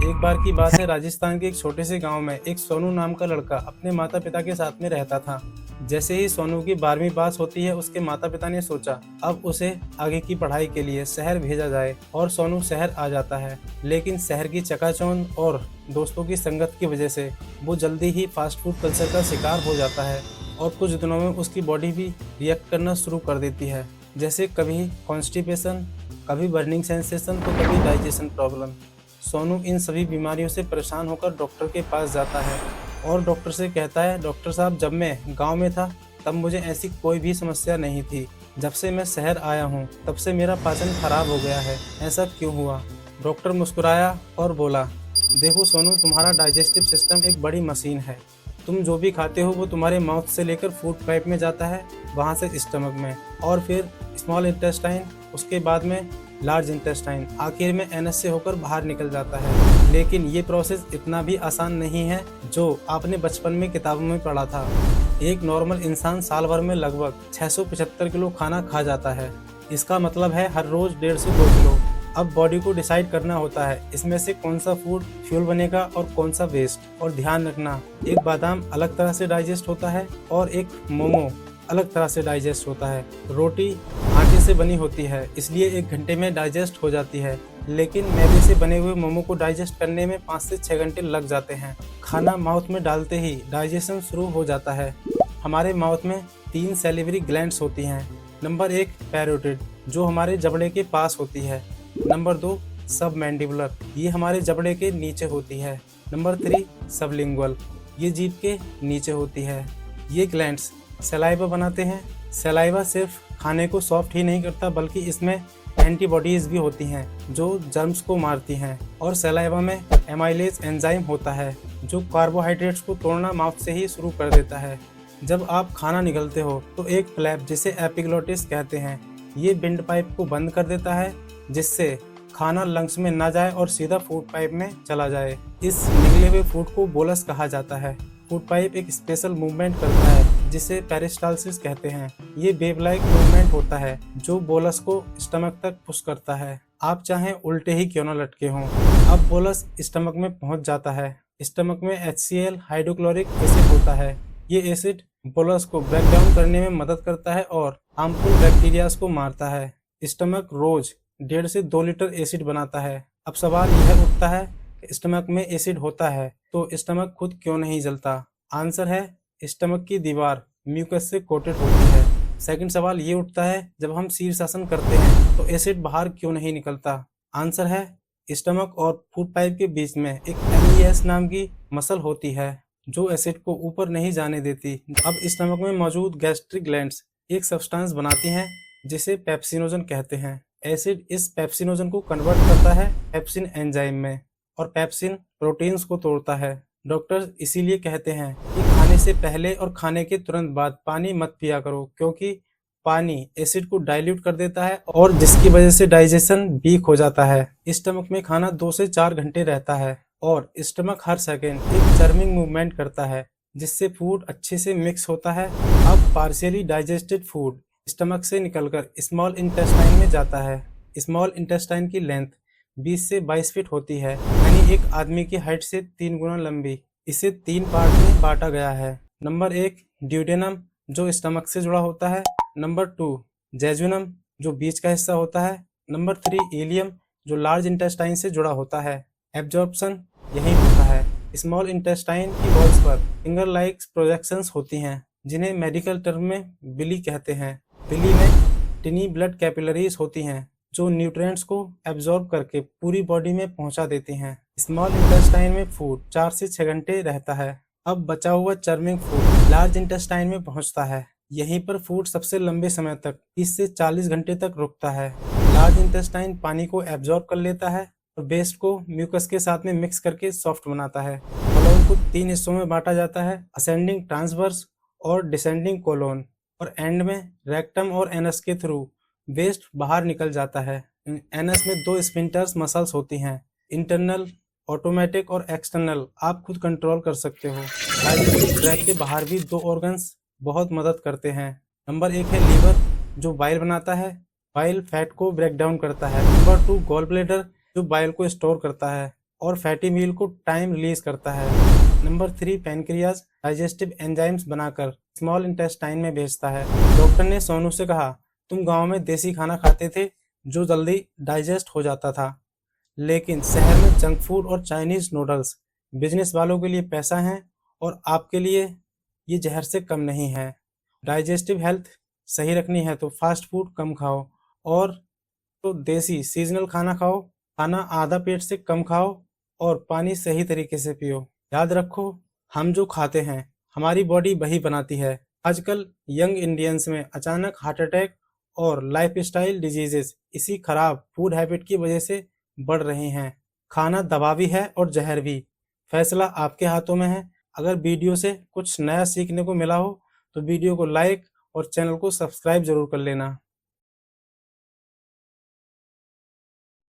एक बार की बात है, राजस्थान के एक छोटे से गांव में एक सोनू नाम का लड़का अपने माता पिता के साथ में रहता था। जैसे ही सोनू की 12वीं पास होती है, उसके माता पिता ने सोचा अब उसे आगे की पढ़ाई के लिए शहर भेजा जाए और सोनू शहर आ जाता है। लेकिन शहर की चकाचौंध और दोस्तों की संगत की वजह से वो जल्दी ही फास्ट फूड कल्चर का शिकार हो जाता है और कुछ दिनों में उसकी बॉडी भी रिएक्ट करना शुरू कर देती है। जैसे कभी कॉन्स्टिपेशन, कभी बर्निंग सेंसेशन तो कभी डाइजेशन प्रॉब्लम। सोनू इन सभी बीमारियों से परेशान होकर डॉक्टर के पास जाता है और डॉक्टर से कहता है, डॉक्टर साहब, जब मैं गांव में था तब मुझे ऐसी कोई भी समस्या नहीं थी। जब से मैं शहर आया हूं तब से मेरा पाचन खराब हो गया है, ऐसा क्यों हुआ? डॉक्टर मुस्कुराया और बोला, देखो सोनू, तुम्हारा डाइजेस्टिव सिस्टम एक बड़ी मशीन है। तुम जो भी खाते हो वो तुम्हारे माउथ से लेकर फूड पाइप में जाता है, वहाँ से स्टमक में, और फिर स्मॉल इंटेस्टाइन, उसके बाद में लार्ज इंटेस्टाइन, आखिर में एनस से होकर बाहर निकल जाता है। लेकिन ये प्रोसेस इतना भी आसान नहीं है जो आपने बचपन में किताबों में पढ़ा था। एक नॉर्मल इंसान साल भर में लगभग 675 किलो खाना खा जाता है। इसका मतलब है हर रोज 1.5 से 2 किलो। अब बॉडी को डिसाइड करना होता है इसमें से कौन सा फूड फ्यूल बनेगा और कौन सा वेस्ट। और ध्यान रखना, एक बादाम अलग तरह से डाइजेस्ट होता है और एक मोमो अलग तरह से डाइजेस्ट होता है। रोटी आटे से बनी होती है, इसलिए 1 घंटे में डाइजेस्ट हो जाती है, लेकिन मैदे से बने हुए मोमो को डाइजेस्ट करने में 5 से 6 घंटे लग जाते हैं। खाना माउथ में डालते ही डाइजेशन शुरू हो जाता है। हमारे माउथ में 3 सैलिवरी ग्लैंड्स होती हैं। नंबर 1 पैरोटिड, जो हमारे जबड़े के पास होती है। नंबर 2 सबमैंडिबुलर, ये हमारे जबड़े के नीचे होती है। नंबर 3 सबलिंगुअल, ये जीभ के नीचे होती है। ये ग्लैंड्स सलाइवा बनाते हैं। सलाइवा सिर्फ खाने को सॉफ्ट ही नहीं करता, बल्कि इसमें एंटीबॉडीज भी होती हैं जो जर्म्स को मारती हैं। और सलाइवा में एमाइलेज एंजाइम होता है जो कार्बोहाइड्रेट्स को तोड़ना माउथ से ही शुरू कर देता है। जब आप खाना निगलते हो तो एक फ्लैप, जिसे एपिग्लोटिस कहते हैं, ये विंड पाइप को बंद कर देता है, जिससे खाना लंग्स में ना जाए और सीधा फूड पाइप में चला जाए। इस निगले हुए फूड को बोलस कहा जाता है। फूड पाइप एक स्पेशल मूवमेंट करता है जिसे पेरिस्टाल्सिस कहते हैं। ये वेव लाइक मूवमेंट होता है जो बोलस को स्टमक तक पुश करता है। आप चाहें उल्टे ही क्यों न लटके हों। अब बोलस स्टमक में पहुंच जाता है। स्टमक में HCl हाइड्रोक्लोरिक एसिड होता है। ये एसिड बोलस को ब्रेक डाउन करने में मदद करता है और हार्मफुल बैक्टीरियाज को मारता है। स्टमक रोज 1.5 से 2 लीटर एसिड बनाता है। अब सवाल यह उठता है, स्टमक में एसिड होता है तो स्टमक खुद क्यों नहीं जलता? आंसर है, स्टमक की दीवार म्यूकस से कोटेड होती है। सेकंड सवाल ये उठता है, जब हम शीर्षासन करते हैं तो एसिड बाहर क्यों नहीं निकलता? आंसर है, स्टमक और फूड पाइप के बीच में एक MES नाम की मसल होती है जो एसिड को ऊपर नहीं जाने देती। अब स्टमक में मौजूद गैस्ट्रिक ग्लैंड्स एक सब्सटेंस बनाती हैं जिसे पेप्सिनोजन कहते हैं। एसिड इस पेप्सिनोजन को कन्वर्ट करता है पेप्सिन एंजाइम में, और पेप्सिन प्रोटीन्स को तोड़ता है। डॉक्टर्स इसीलिए कहते हैं कि खाने से पहले और खाने के तुरंत बाद पानी मत पिया करो, क्योंकि पानी एसिड को डाइल्यूट कर देता है और जिसकी वजह से डाइजेशन वीक हो जाता है। स्टमक में खाना 2 से 4 घंटे रहता है और स्टमक हर सेकेंड एक चर्मिंग मूवमेंट करता है जिससे फूड अच्छे से मिक्स होता है। अब पार्शियली डाइजेस्टेड फूड स्टमक से निकलकर स्मॉल इंटेस्टाइन में जाता है। स्मॉल इंटेस्टाइन की लेंथ 20 से 22 फीट होती है, यानी एक आदमी की हाइट से 3 गुना लंबी। इसे 3 पार्ट में बांटा गया है। नंबर 1 ड्यूडेनम, जो स्टमक से जुड़ा होता है। नंबर 2 जेजुनम, जो बीच का हिस्सा होता है। नंबर 3 इलियम, जो लार्ज इंटेस्टाइन से जुड़ा होता है। एब्जॉर्प्शन यही होता है। स्मॉल इंटेस्टाइन की वॉल्स पर फिंगर लाइक प्रोजेक्शंस होती हैं, जिन्हें मेडिकल टर्म में बिली कहते हैं। बिली में टिनी ब्लड कैपिलरीज होती हैं जो न्यूट्रिएंट्स को एब्जॉर्ब करके पूरी बॉडी में पहुंचा देती हैं। स्मॉल इंटेस्टाइन में फूड 4 से 6 घंटे रहता है। अब बचा हुआ चर्मिंग फूड लार्ज इंटेस्टाइन में पहुंचता है। यहीं पर फूड सबसे लंबे समय तक 30 से 40 घंटे तक रुकता है। लार्ज इंटेस्टाइन पानी को एब्जॉर्ब कर लेता है और वेस्ट को म्यूकस के साथ में मिक्स करके सॉफ्ट बनाता है। कोलोन को 3 हिस्सों में बांटा जाता है, असेंडिंग, ट्रांसवर्स और डिसेंडिंग कोलोन। और एंड में रेक्टम और एनस के थ्रू वेस्ट बाहर निकल जाता है। एनस में 2 स्फिंक्टर्स मसल्स होती हैं, इंटरनल, ऑटोमेटिक और एक्सटर्नल। आप खुद कंट्रोल कर सकते हो। डाइजेस्टिव ट्रैक्ट के बाहर भी 2 ऑर्गन्स बहुत मदद करते हैं। नंबर 1 है लीवर, जो बाइल बनाता है। बाइल फैट को ब्रेक डाउन करता है। नंबर 2 गॉल ब्लैडर, जो बाइल को स्टोर करता है। और फैटी मील को टाइम रिलीज करता है। नंबर 3, पैनक्रियाज डाइजेस्टिव एंजाइम्स बनाकर स्मॉल इंटेस्टाइन में भेजता है। डॉक्टर ने सोनू से कहा, तुम गांव में देसी खाना खाते थे जो जल्दी डाइजेस्ट हो जाता था, लेकिन शहर में जंक फूड और चाइनीज नूडल्स बिजनेस वालों के लिए पैसा है और आपके लिए ये जहर से कम नहीं है। डाइजेस्टिव हेल्थ सही रखनी है तो फास्ट फूड कम खाओ और तो देसी सीजनल खाना खाओ, खाना आधा पेट से कम खाओ और पानी सही तरीके से पियो। याद रखो, हम जो खाते हैं हमारी बॉडी वही बनाती है। आजकल यंग इंडियंस में अचानक हार्ट अटैक और लाइफस्टाइल डिजीजेस इसी खराब फूड हैबिट की वजह से बढ़ रही हैं। खाना दवा भी है और जहर भी, फैसला आपके हाथों में है। अगर वीडियो से कुछ नया सीखने को मिला हो तो वीडियो को लाइक और चैनल को सब्सक्राइब जरूर कर लेना।